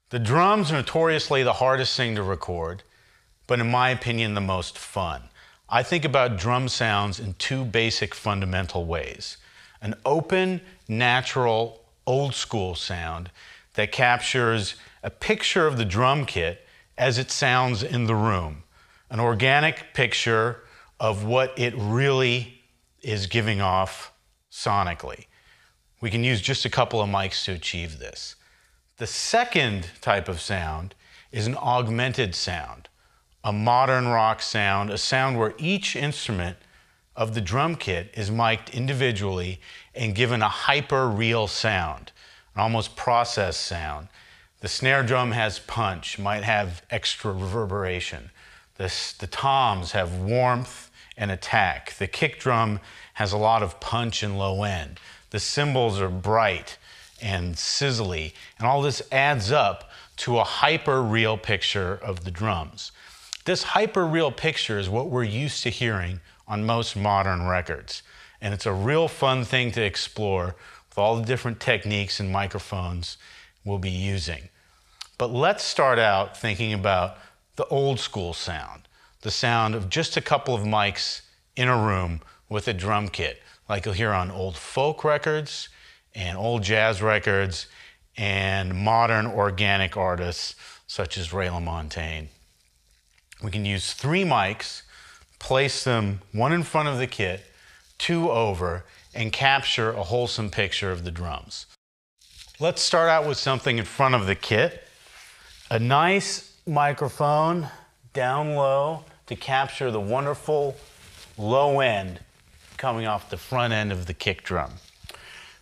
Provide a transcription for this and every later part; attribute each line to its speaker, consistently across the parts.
Speaker 1: The drums are notoriously the hardest thing to record, but in my opinion, the most fun. I think about drum sounds in two basic fundamental ways. An open, natural, old school sound that captures a picture of the drum kit as it sounds in the room. An organic picture of what it really is giving off sonically. We can use just a couple of mics to achieve this. The second type of sound is an augmented sound, a modern rock sound, a sound where each instrument of the drum kit is mic'd individually and given a hyper-real sound, an almost processed sound. The snare drum has punch, might have extra reverberation. The toms have warmth and attack. The kick drum has a lot of punch and low end. The cymbals are bright and sizzly, and all this adds up to a hyper-real picture of the drums. This hyper-real picture is what we're used to hearing on most modern records, and it's a real fun thing to explore with all the different techniques and microphones we'll be using. But let's start out thinking about the old school sound, the sound of just a couple of mics in a room with a drum kit, like you'll hear on old folk records and old jazz records and modern organic artists such as Ray LaMontagne. We can use 3 mics, place them one in front of the kit, 2 over, and capture a wholesome picture of the drums. Let's start out with something in front of the kit. A nice microphone down low to capture the wonderful low end coming off the front end of the kick drum.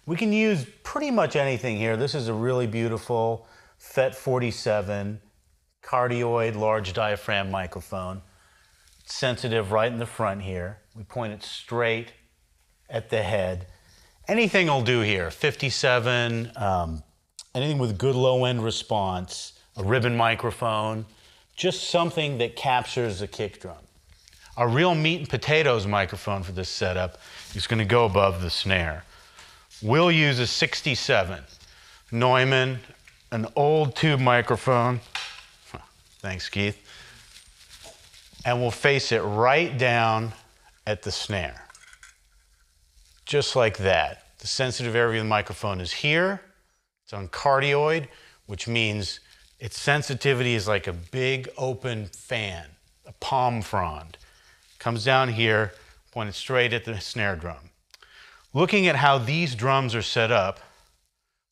Speaker 1: We can use pretty much anything here. This is a really beautiful FET 47 cardioid large diaphragm microphone. It's sensitive right in the front here. We point it straight at the head. Anything will do here. 57, anything with good low end response, a ribbon microphone, just something that captures the kick drum. Our real meat and potatoes microphone for this setup is going to go above the snare. We'll use a 67 Neumann, an old tube microphone. Thanks, Keith. And we'll face it right down at the snare. Just like that. The sensitive area of the microphone is here. It's on cardioid, which means its sensitivity is like a big open fan, a palm frond. Comes down here, pointed straight at the snare drum. Looking at how these drums are set up,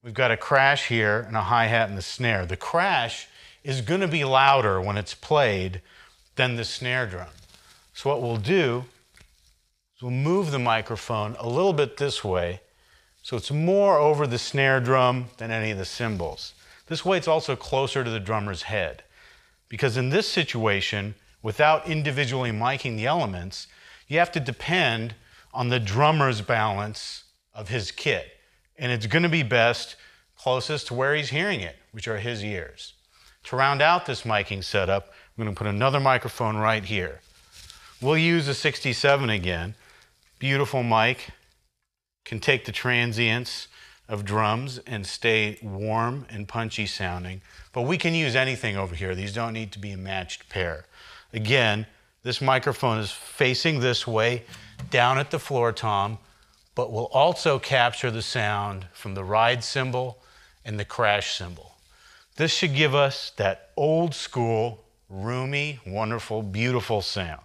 Speaker 1: we've got a crash here and a hi-hat and the snare. The crash is going to be louder when it's played than the snare drum. So what we'll do is we'll move the microphone a little bit this way so it's more over the snare drum than any of the cymbals. This way it's also closer to the drummer's head. Because in this situation, without individually miking the elements, you have to depend on the drummer's balance of his kit. And it's going to be best closest to where he's hearing it, which are his ears. To round out this miking setup, I'm going to put another microphone right here. We'll use a 67 again. Beautiful mic. Can take the transients of drums and stay warm and punchy sounding. But we can use anything over here. These don't need to be a matched pair. Again, this microphone is facing this way, down at the floor tom, but will also capture the sound from the ride cymbal and the crash cymbal. This should give us that old school, roomy, wonderful, beautiful sound.